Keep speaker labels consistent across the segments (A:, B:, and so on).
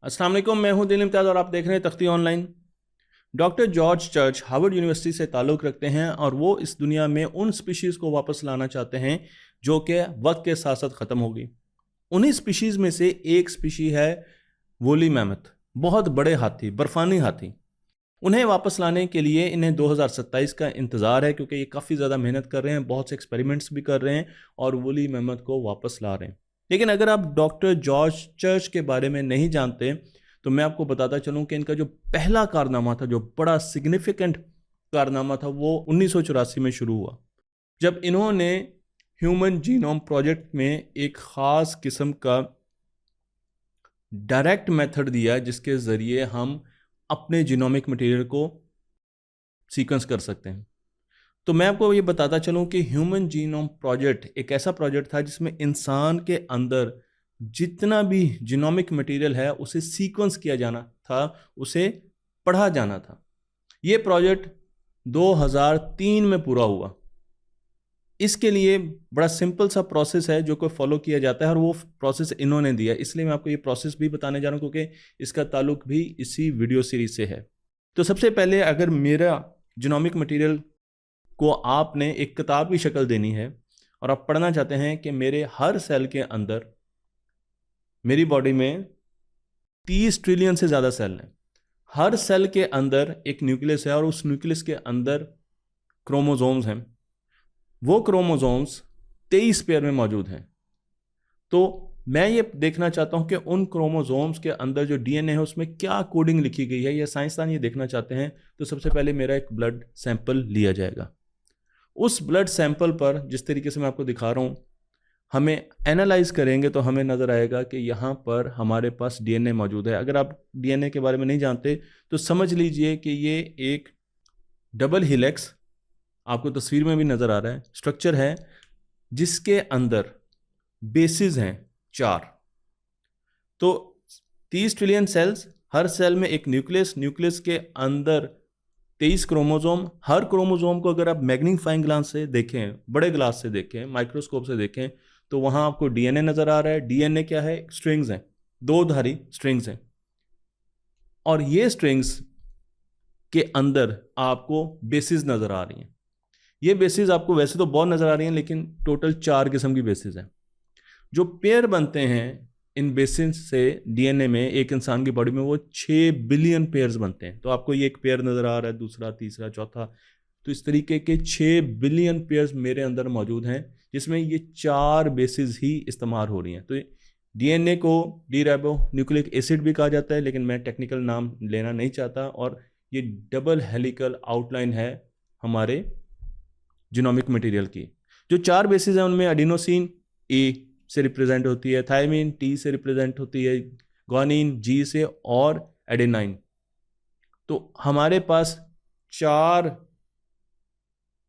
A: अस्सलाम वालेकुम, मैं हूं दिल इम्तियाज़ और आप देख रहे हैं तख्ती online. Doctor George church Harvard university से ताल्लुक़ रखते हैं और वो इस दुनिया में उन स्पीशीज़ को वापस लाना चाहते हैं जो कि वक्त के साथ साथ ख़त्म हो गई। उन्हीं स्पीशीज़ में से एक स्पीशी है वोली मैमथ, बहुत बड़े हाथी, बर्फ़ानी हाथी। उन्हें वापस लाने के लिए इन्हें 2027 का इंतज़ार है, क्योंकि ये काफ़ी ज़्यादा मेहनत कर रहे हैं, बहुत से एक्सपेरिमेंट्स भी कर रहे हैं और वोली मैमथ को वापस ला रहे हैं। लेकिन अगर आप डॉक्टर जॉर्ज चर्च के बारे में नहीं जानते तो मैं आपको बताता चलूं कि इनका जो पहला कारनामा था, जो बड़ा सिग्निफिकेंट कारनामा था, वो 1984 में शुरू हुआ, जब इन्होंने ह्यूमन जीनोम प्रोजेक्ट में एक ख़ास किस्म का डायरेक्ट मेथड दिया जिसके ज़रिए हम अपने जीनोमिक मटेरियल को सीक्वेंस कर सकते हैं। तो मैं आपको ये बताता चलूं कि ह्यूमन जीनोम प्रोजेक्ट एक ऐसा प्रोजेक्ट था जिसमें इंसान के अंदर जितना भी जीनोमिक मटेरियल है उसे सीक्वेंस किया जाना था, उसे पढ़ा जाना था। ये प्रोजेक्ट 2003 में पूरा हुआ। इसके लिए बड़ा सिंपल सा प्रोसेस है जो को फॉलो किया जाता है और वो प्रोसेस इन्होंने दिया, इसलिए मैं आपको ये प्रोसेस भी बताने जा रहा हूँ क्योंकि इसका ताल्लुक भी इसी वीडियो सीरीज से है। तो सबसे पहले अगर मेरा जीनोमिक मटेरियल को आपने एक किताब की शक्ल देनी है और आप पढ़ना चाहते हैं कि मेरे हर सेल के अंदर, मेरी बॉडी में 30 ट्रिलियन से ज़्यादा सेल हैं। हर सेल के अंदर एक न्यूक्लियस है और उस न्यूक्लियस के अंदर क्रोमोसोम्स हैं। वो क्रोमोसोम्स 23 पेयर में मौजूद हैं। तो मैं ये देखना चाहता हूं कि उन क्रोमोसोम्स के अंदर जो डीएनए है उसमें क्या कोडिंग लिखी गई है, या साइंसदान ये देखना चाहते हैं। तो सबसे पहले मेरा एक ब्लड सैंपल लिया जाएगा। उस ब्लड सैंपल पर जिस तरीके से मैं आपको दिखा रहा हूँ, हमें एनालाइज करेंगे तो हमें नज़र आएगा कि यहाँ पर हमारे पास डीएनए मौजूद है। अगर आप डीएनए के बारे में नहीं जानते तो समझ लीजिए कि ये एक डबल हिलेक्स, आपको तस्वीर में भी नज़र आ रहा है, स्ट्रक्चर है जिसके अंदर बेसिस हैं 4। तो 30 ट्रिलियन सेल्स, हर सेल में एक न्यूक्लियस, न्यूक्लियस के अंदर 23 क्रोमोसोम। हर क्रोमोसोम को अगर आप मैग्नीफाइंग ग्लास से देखें, बड़े ग्लास से देखें, माइक्रोस्कोप से देखें, तो वहां आपको डीएनए नजर आ रहा है। डीएनए क्या है? स्ट्रिंग्स हैं, दो धारी स्ट्रिंग्स हैं। और ये स्ट्रिंग्स के अंदर आपको बेसिस नजर आ रही हैं। ये बेसिस आपको वैसे तो बहुत नजर आ रही हैं, लेकिन टोटल 4 किस्म की बेसिस हैं। जो पेयर बनते हैं इन बेसिस से डीएनए में, एक इंसान की बॉडी में वो 6 बिलियन पेयर्स बनते हैं। तो आपको ये एक पेयर नजर आ रहा है, दूसरा, तीसरा, चौथा। तो इस तरीके के 6 बिलियन पेयर्स मेरे अंदर मौजूद हैं, जिसमें ये 4 बेसिस ही इस्तेमाल हो रही हैं। तो डीएनए को डीराइबो न्यूक्लिक एसिड भी कहा जाता है, लेकिन मैं टेक्निकल नाम लेना नहीं चाहता। और ये डबल हेलिकल आउटलाइन है हमारे जीनोमिक मटेरियल की। जो 4 बेसिस हैं उनमें एडिनोसिन ए से रिप्रेजेंट होती है, थायमिन टी से रिप्रेजेंट होती है, ग्वानिन जी से, और एडेनाइन। तो हमारे पास 4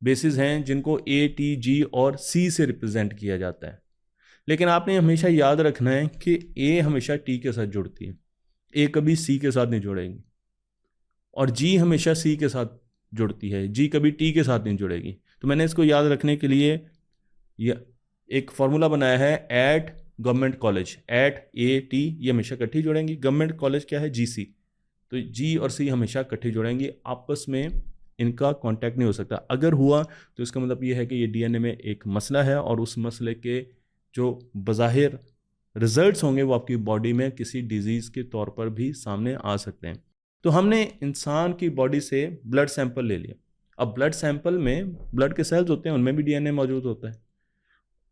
A: बेसिस हैं जिनको ए, टी, जी और सी से रिप्रेजेंट किया जाता है। लेकिन आपने हमेशा याद रखना है कि ए हमेशा टी के साथ जुड़ती है, ए कभी सी के साथ नहीं जुड़ेगी, और जी हमेशा सी के साथ जुड़ती है, जी कभी टी के साथ नहीं जुड़ेगी। तो मैंने इसको याद रखने के लिए एक फॉर्मूला बनाया है, at government college, at A T, ये हमेशा इकट्ठी जुड़ेंगी। गवर्नमेंट कॉलेज क्या है? जी सी। तो जी और सी हमेशा इकट्ठी जुड़ेंगी, आपस में इनका कांटेक्ट नहीं हो सकता। अगर हुआ तो इसका मतलब ये है कि ये डीएनए में एक मसला है, और उस मसले के जो बज़ाहिर रिजल्ट्स होंगे वो आपकी बॉडी में किसी डिजीज़ के तौर पर भी सामने आ सकते हैं। तो हमने इंसान की बॉडी से ब्लड सैंपल ले लिया। अब ब्लड सैंपल में ब्लड के सेल्स होते हैं, उनमें भी डीएनए मौजूद होता है।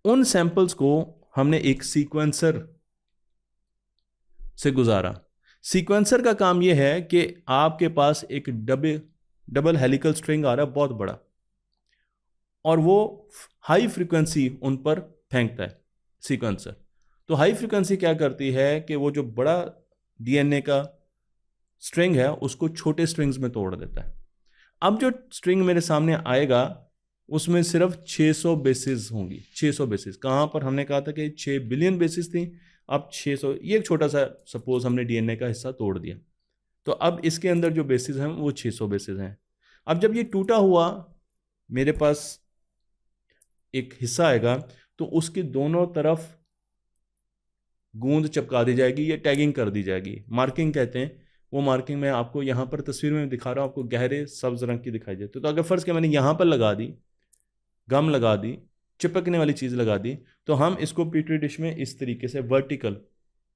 A: उन सैंपल्स को हमने एक सीक्वेंसर से गुजारा। सीक्वेंसर का काम यह है कि आपके पास एक डबल हेलिकल स्ट्रिंग आ रहा है, बहुत बड़ा, और वो हाई फ्रीक्वेंसी उन पर फेंकता है सीक्वेंसर। तो हाई फ्रीक्वेंसी क्या करती है कि वो जो बड़ा डीएनए का स्ट्रिंग है उसको छोटे स्ट्रिंग्स में तोड़ देता है। अब जो स्ट्रिंग मेरे सामने आएगा उसमें सिर्फ 600 बेसिस होंगी। 600 बेसिस कहाँ पर? हमने कहा था कि 6 बिलियन बेसिस थी, अब 600। ये एक छोटा सा सपोज हमने डीएनए का हिस्सा तोड़ दिया, तो अब इसके अंदर जो बेसिस हैं वो 600 बेसिस हैं। अब जब ये टूटा हुआ मेरे पास एक हिस्सा आएगा तो उसकी दोनों तरफ गूंद चिपका दी जाएगी, ये टैगिंग कर दी जाएगी, मार्किंग कहते हैं। वो मार्किंग मैं आपको यहाँ पर तस्वीर में दिखा रहा हूँ, आपको गहरे सब्ज रंग की दिखाई देती है। तो अगर फर्ज के मैंने यहाँ पर लगा दी, गम लगा दी, चिपकने वाली चीज़ लगा दी, तो हम इसको पीटरी डिश में इस तरीके से वर्टिकल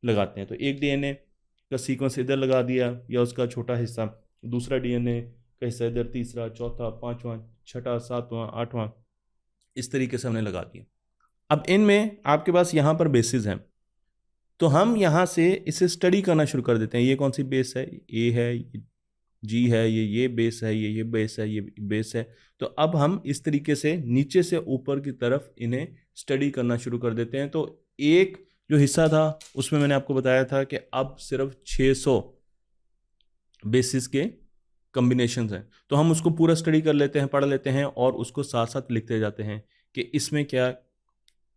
A: लगाते हैं। तो एक डीएनए का सीक्वेंस इधर लगा दिया या उसका छोटा हिस्सा, दूसरा डीएनए का हिस्सा इधर, तीसरा, चौथा, पांचवा, छठा, सातवां, आठवां, इस तरीके से हमने लगा दिया। अब इनमें आपके पास यहाँ पर बेसिस हैं, तो हम यहाँ से इसे स्टडी करना शुरू कर देते हैं। ये कौन सी बेस है? ए है, जी है, ये बेस है, ये बेस है, ये बेस है। तो अब हम इस तरीके से नीचे से ऊपर की तरफ इन्हें स्टडी करना शुरू कर देते हैं। तो एक जो हिस्सा था उसमें मैंने आपको बताया था कि अब सिर्फ 600 बेसिस के कॉम्बिनेशंस हैं, तो हम उसको पूरा स्टडी कर लेते हैं, पढ़ लेते हैं और उसको साथ साथ लिखते जाते हैं कि इसमें क्या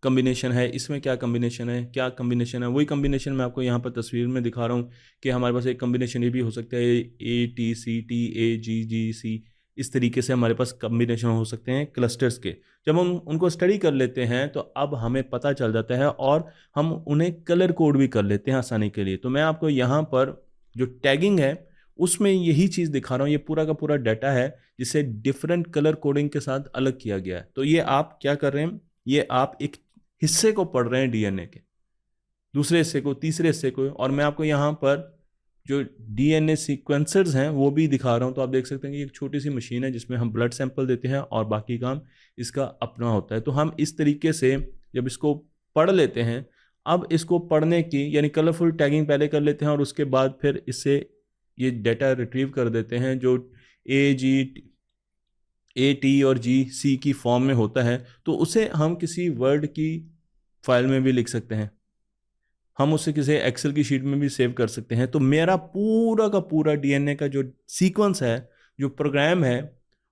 A: कॉम्बिनेशन है, इसमें क्या कॉम्बिनेशन है, क्या कॉम्बिनेशन है। वही कॉम्बिनेशन मैं आपको यहाँ पर तस्वीर में दिखा रहा हूँ कि हमारे पास एक कॉम्बिनेशन ये भी हो सकता है, A T C T A जी जी सी, इस तरीके से हमारे पास कॉम्बिनेशन हो सकते हैं क्लस्टर्स के। जब हम उनको स्टडी कर लेते हैं तो अब हमें पता चल जाता है और हम उन्हें कलर कोड भी कर लेते हैं आसानी के लिए। तो मैं आपको यहाँ पर जो टैगिंग है उसमें यही चीज़ दिखा रहा हूँ, ये पूरा का पूरा डाटा है जिसे डिफरेंट कलर कोडिंग के साथ अलग किया गया है। तो ये आप क्या कर रहे हैं, ये आप एक हिस्से को पढ़ रहे हैं डीएनए के, दूसरे हिस्से को, तीसरे हिस्से को, और मैं आपको यहाँ पर जो डीएनए सीक्वेंसर्स हैं वो भी दिखा रहा हूँ। तो आप देख सकते हैं कि एक छोटी सी मशीन है जिसमें हम ब्लड सैंपल देते हैं और बाकी काम इसका अपना होता है। तो हम इस तरीके से जब इसको पढ़ लेते हैं, अब इसको पढ़ने की यानी कलरफुल टैगिंग पहले कर लेते हैं और उसके बाद फिर इससे ये डाटा रिट्रीव कर देते हैं जो ए टी और जी सी की फॉर्म में होता है। तो उसे हम किसी वर्ड की फाइल में भी लिख सकते हैं, हम उसे किसी एक्सेल की शीट में भी सेव कर सकते हैं। तो मेरा पूरा का पूरा डीएनए का जो सीक्वेंस है, जो प्रोग्राम है,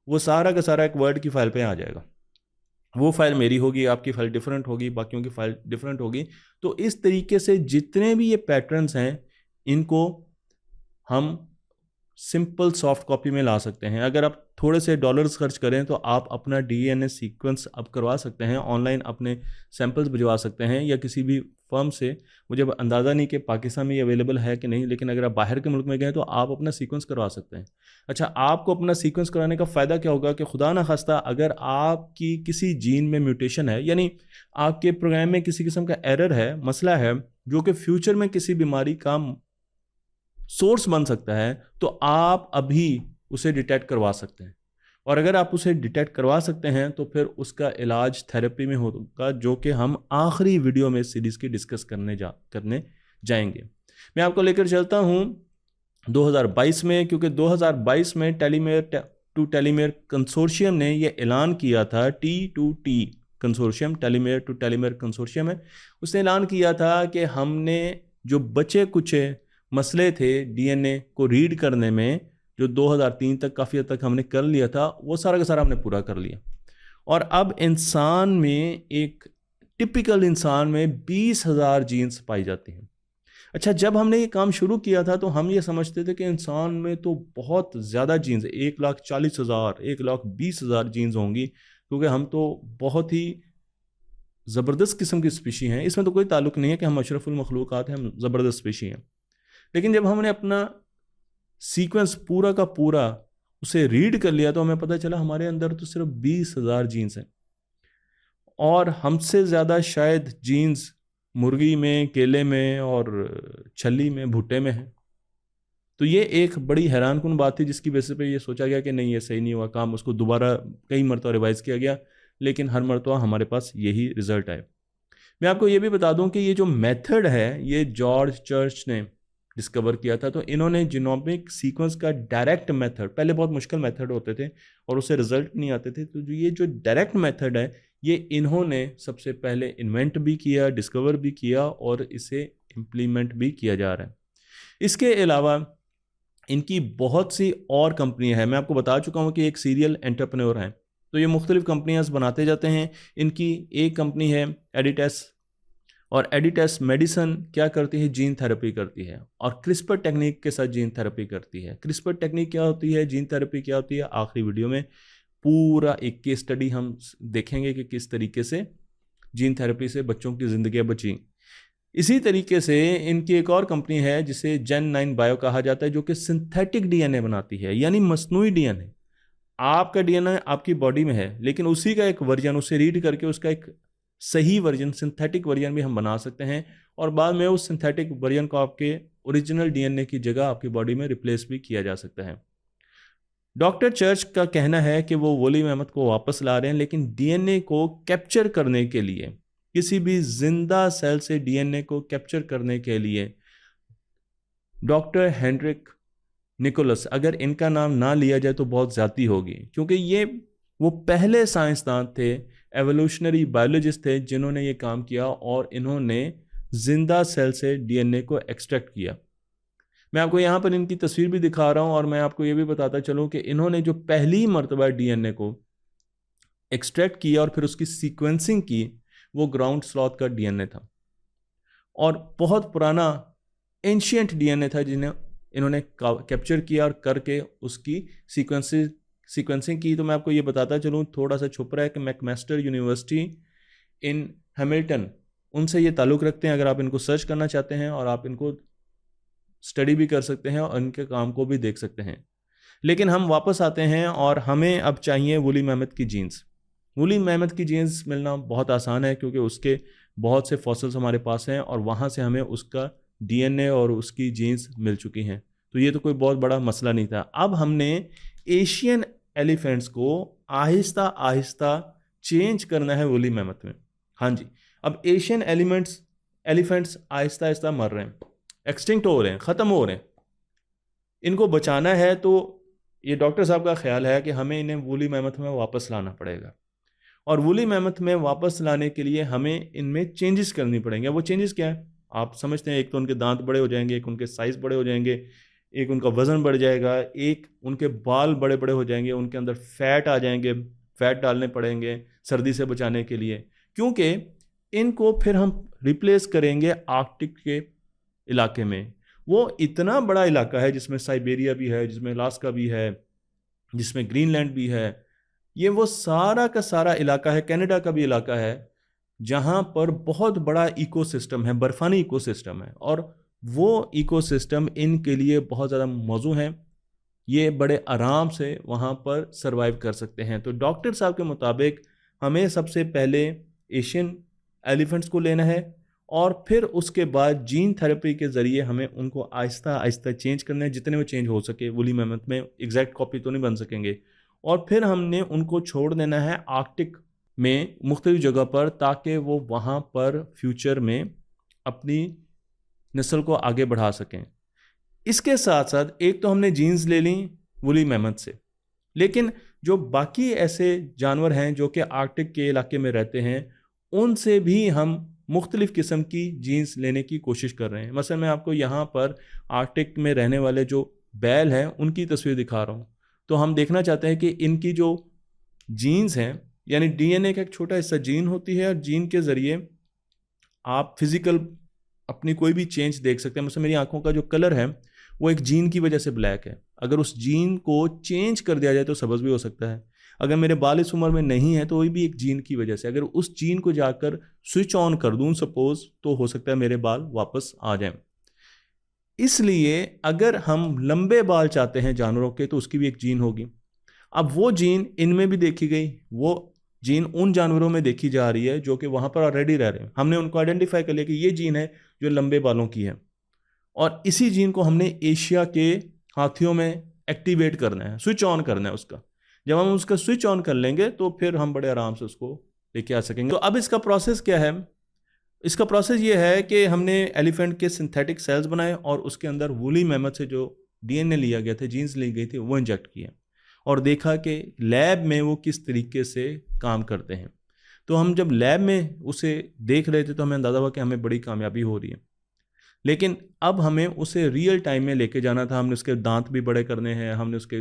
A: वो सारा का सारा एक वर्ड की फाइल पे आ जाएगा। वो फाइल मेरी होगी, आपकी फाइल डिफरेंट होगी, बाकियों की फाइल डिफरेंट होगी। तो इस तरीके से जितने भी ये पैटर्न्स हैं इनको हम सिंपल सॉफ्ट कॉपी में ला सकते हैं। अगर आप थोड़े से डॉलर्स खर्च करें तो आप अपना डीएनए सीक्वेंस अब करवा सकते हैं ऑनलाइन, अपने सैंपल्स भिजवा सकते हैं या किसी भी फर्म से। मुझे अंदाज़ा नहीं कि पाकिस्तान में ये अवेलेबल है कि नहीं, लेकिन अगर आप बाहर के मुल्क में गए तो आप अपना सीक्वेंस करवा सकते हैं। अच्छा, आपको अपना सीक्वेंस कराने का फ़ायदा क्या होगा कि खुदा ना खास्ता अगर आपकी किसी जीन में म्यूटेशन है, यानी आपके प्रोग्राम में किसी किस्म का एरर है, मसला है, जो कि फ्यूचर में किसी बीमारी का सोर्स बन सकता है, तो आप अभी उसे डिटेक्ट करवा सकते हैं। और अगर आप उसे डिटेक्ट करवा सकते हैं तो फिर उसका इलाज थेरेपी में होगा, जो कि हम आखिरी वीडियो में सीरीज़ की डिस्कस करने जाएंगे। मैं आपको लेकर चलता हूं 2022 में, क्योंकि 2022 में टेलीमेयर टू टेलीमेयर कंसोर्शियम ने यह ऐलान किया था, T2T कंसोर्शियम, टेलीमेयर टू टेलीमेयर कंसोर्शियम है, उसने ऐलान किया था कि हमने जो बचे कुछ मसले थे डीएनए को रीड करने में, जो 2003 तक काफ़ी हद तक हमने कर लिया था, वो सारा का सारा हमने पूरा कर लिया। और अब इंसान में, एक टिपिकल इंसान में 20,000 जीन्स पाई जाती हैं। अच्छा, जब हमने ये काम शुरू किया था तो हम ये समझते थे कि इंसान में तो बहुत ज़्यादा जीन्स, 1,40,000, 1,20,000 जीन्स होंगी, क्योंकि हम तो बहुत ही ज़बरदस्त किस्म की स्पीशी हैं। इसमें तो कोई ताल्लुक़ नहीं है कि हम अशरफुल मखलूक़ात हैं, हम ज़बरदस्त स्पीशी हैं। लेकिन जब हमने अपना सीक्वेंस पूरा का पूरा उसे रीड कर लिया तो हमें पता चला हमारे अंदर तो सिर्फ 20,000 जीन्स हैं, और हमसे ज़्यादा शायद जीन्स मुर्गी में, केले में और छली में, भुट्टे में है। तो ये एक बड़ी हैरानकुन बात थी, जिसकी वजह पे ये सोचा गया कि नहीं, ये सही नहीं हुआ काम, उसको दोबारा कई मरतबा रिवाइज़ किया गया, लेकिन हर मरतबा हमारे पास यही रिज़ल्ट आए। मैं आपको ये भी बता दूं कि ये जो मेथड है ये जॉर्ज चर्च ने डिस्कवर किया था। तो इन्होंने जीनोमिक सीक्वेंस का डायरेक्ट मेथड, पहले बहुत मुश्किल मेथड होते थे और उससे रिजल्ट नहीं आते थे, तो ये जो डायरेक्ट मेथड है ये इन्होंने सबसे पहले इन्वेंट भी किया, डिस्कवर भी किया और इसे इम्प्लीमेंट भी किया जा रहा है। इसके अलावा इनकी बहुत सी और कंपनियां हैं। मैं आपको बता चुका हूं कि एक सीरियल एंटरप्रेन्योर हैं, तो ये मुख्तलिफ कंपनियां बनाते जाते हैं। इनकी एक कंपनी है एडिटेस, और एडिटेस मेडिसन क्या करती है, जीन थेरेपी करती है, और क्रिस्पर टेक्निक के साथ जीन थेरेपी करती है। क्रिस्पर टेक्निक क्या होती है, जीन थेरेपी क्या होती है, आखिरी वीडियो में पूरा एक केस स्टडी हम देखेंगे कि किस तरीके से जीन थेरेपी से बच्चों की ज़िंदगियाँ बची। इसी तरीके से इनकी एक और कंपनी है जिसे जेन 9 बायो कहा जाता है, जो कि सिंथेटिक डीएनए बनाती है, यानी मस्नूई डीएनए। आपका डीएनए आपकी बॉडी में है, लेकिन उसी का एक वर्जन, उसे रीड करके उसका एक सही वर्जन, सिंथेटिक वर्जन भी हम बना सकते हैं, और बाद में उस सिंथेटिक वर्जन को आपके ओरिजिनल डीएनए की जगह आपकी बॉडी में रिप्लेस भी किया जा सकता है। डॉक्टर चर्च का कहना है कि वो वोली मेहमत को वापस ला रहे हैं, लेकिन डीएनए को कैप्चर करने के लिए, किसी भी जिंदा सेल से डीएनए को कैप्चर करने के लिए डॉक्टर हेनरिक निकोलस, अगर इनका नाम ना लिया जाए तो बहुत ज़्यादती होगी, क्योंकि ये वो पहले साइंसदान थे, एवोल्यूशनरी बायोलॉजिस्ट थे, जिन्होंने ये काम किया और इन्होंने जिंदा सेल से डीएनए को एक्सट्रैक्ट किया। मैं आपको यहाँ पर इनकी तस्वीर भी दिखा रहा हूँ, और मैं आपको ये भी बताता चलूँ कि इन्होंने जो पहली मर्तबा डीएनए को एक्सट्रैक्ट किया और फिर उसकी सीक्वेंसिंग की, वो ग्राउंड स्लॉथ का डीएनए था, और बहुत पुराना एंशियंट डीएनए था जिन्हें इन्होंने कैप्चर किया और करके उसकी सीक्वेंसिंग की। तो मैं आपको ये बताता चलूँ, थोड़ा सा छुप रहा है, कि मैकमास्टर यूनिवर्सिटी इन हैमिल्टन, उनसे ये ताल्लुक़ रखते हैं। अगर आप इनको सर्च करना चाहते हैं और आप इनको स्टडी भी कर सकते हैं और इनके काम को भी देख सकते हैं। लेकिन हम वापस आते हैं और हमें अब चाहिए वूली मैमथ की जीन्स। वूली मैमथ की जीन्स मिलना बहुत आसान है, क्योंकि उसके बहुत से फॉसिल्स हमारे पास हैं और वहाँ से हमें उसका डीएनए और उसकी जीन्स मिल चुकी हैं। तो ये तो कोई बहुत बड़ा मसला नहीं था। अब हमने एशियन एलिफेंट्स को आहिस्ता आहिस्ता चेंज करना है वूली मैमथ में। हाँ जी, अब एशियन एलिफेंट्स आहिस्ता आहिस्ता मर रहे हैं, एक्सटिंक्ट हो रहे हैं, ख़त्म हो रहे हैं। इनको बचाना है तो ये डॉक्टर साहब का ख्याल है कि हमें इन्हें वूली मैमथ में वापस लाना पड़ेगा, और वूली मैमथ में वापस लाने के लिए हमें इनमें चेंजेस करनी पड़ेंगे। वो चेंजेस क्या है आप समझते हैं? एक तो उनके दांत बड़े हो जाएंगे, एक उनके साइज़ बड़े हो जाएंगे, एक उनका वज़न बढ़ जाएगा, एक उनके बाल बड़े बड़े हो जाएंगे, उनके अंदर फैट आ जाएंगे, फैट डालने पड़ेंगे सर्दी से बचाने के लिए, क्योंकि इनको फिर हम रिप्लेस करेंगे आर्कटिक के इलाके में। वो इतना बड़ा इलाका है जिसमें साइबेरिया भी है, जिसमें अलास्का भी है, जिसमें ग्रीनलैंड भी है। ये वो सारा का सारा इलाका है, कनाडा का भी इलाका है, जहाँ पर बहुत बड़ा इकोसिस्टम है, बर्फानी इकोसिस्टम है, और वो इकोसिस्टम इनके लिए बहुत ज़्यादा मौजू है। ये बड़े आराम से वहाँ पर सरवाइव कर सकते हैं। तो डॉक्टर साहब के मुताबिक हमें सबसे पहले एशियन एलिफेंट्स को लेना है, और फिर उसके बाद जीन थेरेपी के ज़रिए हमें उनको आहिस्ता आहिस्ता चेंज करना है, जितने वो चेंज हो सके। वूली मैमथ में एग्जैक्ट कॉपी तो नहीं बन सकेंगे, और फिर हमने उनको छोड़ देना है आर्कटिक में मुख्तलिफ जगह पर, ताकि वो वहाँ पर फ्यूचर में अपनी नस्ल को आगे बढ़ा सकें। इसके साथ साथ एक तो हमने जीन्स ले ली वूली मैमथ से, लेकिन जो बाकी ऐसे जानवर हैं जो कि आर्कटिक के इलाके में रहते हैं, उनसे भी हम मुख्तलिफ़ किस्म की जीन्स लेने की कोशिश कर रहे हैं। मसलन मैं आपको यहाँ पर आर्कटिक में रहने वाले जो बैल हैं उनकी तस्वीर दिखा रहा हूँ। तो हम देखना चाहते हैं कि इनकी जो जीन्स हैं, यानी डीएनए का एक छोटा हिस्सा जीन होती है, और जीन के ज़रिए आप फिज़िकल अपनी कोई भी चेंज देख सकते हैं। मतलब मेरी आंखों का जो कलर है वो एक जीन की वजह से ब्लैक है, अगर उस जीन को चेंज कर दिया जाए तो सब्ज़ भी हो सकता है। अगर मेरे बाल इस उम्र में नहीं है तो वही भी एक जीन की वजह से, अगर उस जीन को जाकर स्विच ऑन कर दूं सपोज, तो हो सकता है मेरे बाल वापस आ जाएं। इसलिए अगर हम लंबे बाल चाहते हैं जानवरों के, तो उसकी भी एक जीन होगी। अब वो जीन इनमें भी देखी गई, वो जीन उन जानवरों में देखी जा रही है जो कि वहाँ पर ऑलरेडी रह रहे हैं। हमने उनको आइडेंटिफाई कर लिया कि ये जीन है जो लंबे बालों की है, और इसी जीन को हमने एशिया के हाथियों में एक्टिवेट करना है, स्विच ऑन करना है उसका। जब हम उसका स्विच ऑन कर लेंगे तो फिर हम बड़े आराम से उसको लेके आ सकेंगे। तो अब इसका प्रोसेस क्या है? इसका प्रोसेस ये है कि हमने एलिफेंट के सिंथेटिक सेल्स बनाए और उसके अंदर वूली मैमथ से जो डीएनए लिया गया था, जीन्स ली गई थी, वो इंजेक्ट किए और देखा कि लैब में वो किस तरीके से काम करते हैं। तो हम जब लैब में उसे देख रहे थे तो हमें अंदाज़ा हुआ कि हमें बड़ी कामयाबी हो रही है, लेकिन अब हमें उसे रियल टाइम में लेके जाना था। हमने उसके दांत भी बड़े करने हैं, हमने उसके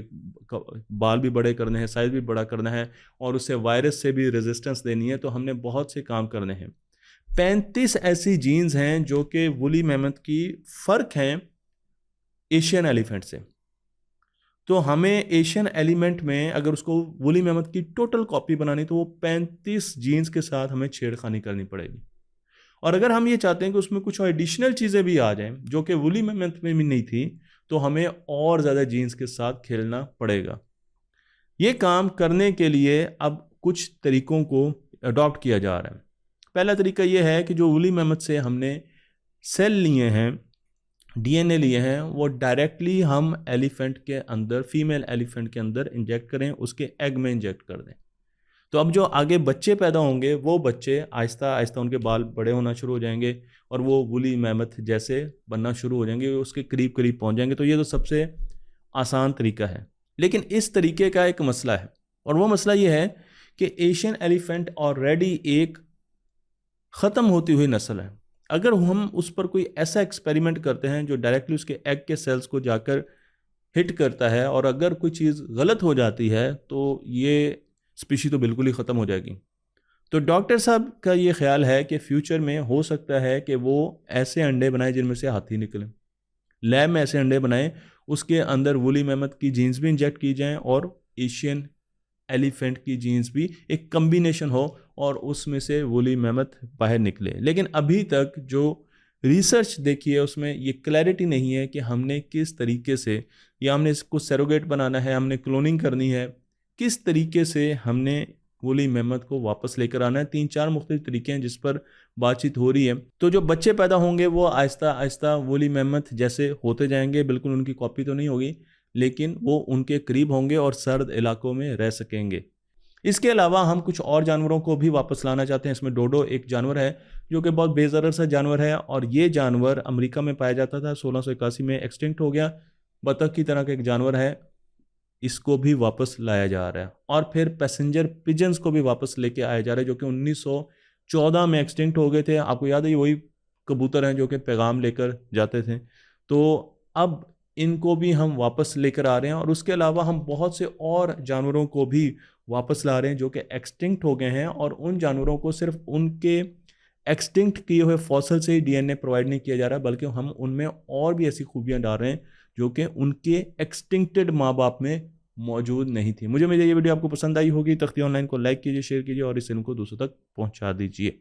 A: बाल भी बड़े करने हैं, साइज़ भी बड़ा करना है, और उसे वायरस से भी रेजिस्टेंस देनी है। तो हमने बहुत से काम करने हैं। 35 ऐसी जीन्स हैं जो कि वूली मैमथ की फ़र्क हैं एशियन एलिफेंट से। तो हमें एशियन एलिमेंट में अगर उसको वूली मैमथ की टोटल कॉपी बनानी तो वो 35 जीन्स के साथ हमें छेड़खानी करनी पड़ेगी। और अगर हम ये चाहते हैं कि उसमें कुछ एडिशनल चीज़ें भी आ जाएं जो कि वूली मैमथ में भी नहीं थी, तो हमें और ज़्यादा जीन्स के साथ खेलना पड़ेगा। ये काम करने के लिए अब कुछ तरीकों को अडॉप्ट किया जा रहा है। पहला तरीका ये है कि जो वूली मैमथ से हमने सेल लिए हैं, डीएनए लिए हैं, वो डायरेक्टली हम एलिफेंट के अंदर, फीमेल एलिफेंट के अंदर इंजेक्ट करें, उसके एग में इंजेक्ट कर दें। तो अब जो आगे बच्चे पैदा होंगे वो बच्चे आहिस्ता आहिस्ता उनके बाल बड़े होना शुरू हो जाएंगे और वो वूली मैमथ जैसे बनना शुरू हो जाएंगे, उसके करीब करीब पहुंच जाएंगे। तो ये तो सबसे आसान तरीका है। लेकिन इस तरीके का एक मसला है, और वो मसला ये है कि एशियन एलिफेंट ऑलरेडी एक ख़त्म होती हुई नस्ल है। अगर हम उस पर कोई ऐसा एक्सपेरिमेंट करते हैं जो डायरेक्टली उसके एग के सेल्स को जाकर हिट करता है, और अगर कोई चीज़ गलत हो जाती है तो ये स्पीशी तो बिल्कुल ही ख़त्म हो जाएगी। तो डॉक्टर साहब का ये ख्याल है कि फ्यूचर में हो सकता है कि वो ऐसे अंडे बनाए जिनमें से हाथी निकले, लैब में ऐसे अंडे बनाएं, उसके अंदर वूली मैमथ की जीन्स भी इंजेक्ट की जाएं और एशियन एलिफेंट की जीन्स भी, एक कम्बिनेशन हो और उसमें से वूली मैमथ बाहर निकले। लेकिन अभी तक जो रिसर्च देखी है उसमें ये क्लैरिटी नहीं है कि हमने किस तरीके से, या हमने इसको सैरोगेट बनाना है, हमने क्लोनिंग करनी है, किस तरीके से हमने वूली मैमथ को वापस लेकर आना है। 3-4 मुख्तलिफ तरीके हैं जिस पर बातचीत हो रही है। तो जो बच्चे पैदा होंगे वो आहिस्ता आहिस्ता वूली मैमथ जैसे होते जाएंगे, बिल्कुल उनकी कॉपी तो नहीं होगी, लेकिन वो उनके करीब होंगे और सर्द इलाकों में रह सकेंगे। इसके अलावा हम कुछ और जानवरों को भी वापस लाना चाहते हैं। इसमें डोडो एक जानवर है जो कि बहुत बेज़रर सा जानवर है, और ये जानवर अमेरिका में पाया जाता था, 1681 में एक्सटिंक्ट हो गया। बतख की तरह का एक जानवर है, इसको भी वापस लाया जा रहा है। और फिर पैसेंजर पिजन्स को भी वापस लेके आया जा रहा है जो कि 1914 में एक्सटिंक्ट हो गए थे। आपको याद है, ये वही कबूतर हैं जो कि पैगाम लेकर जाते थे। तो अब इनको भी हम वापस लेकर आ रहे हैं, और उसके अलावा हम बहुत से और जानवरों को भी वापस ला रहे हैं जो कि एक्सटिंक्ट हो गए हैं, और उन जानवरों को सिर्फ उनके एक्सटिंक्ट किए हुए फॉसल से ही डीएनए प्रोवाइड नहीं किया जा रहा, बल्कि हम उनमें और भी ऐसी खूबियां डाल रहे हैं जो कि उनके एक्सटिंक्टेड माँ बाप में मौजूद नहीं थी। मुझे ये वीडियो आपको पसंद आई होगी। तख्ती ऑनलाइन को लाइक कीजिए, शेयर कीजिए और इस इल्म को दूसरों तक पहुंचा दीजिए।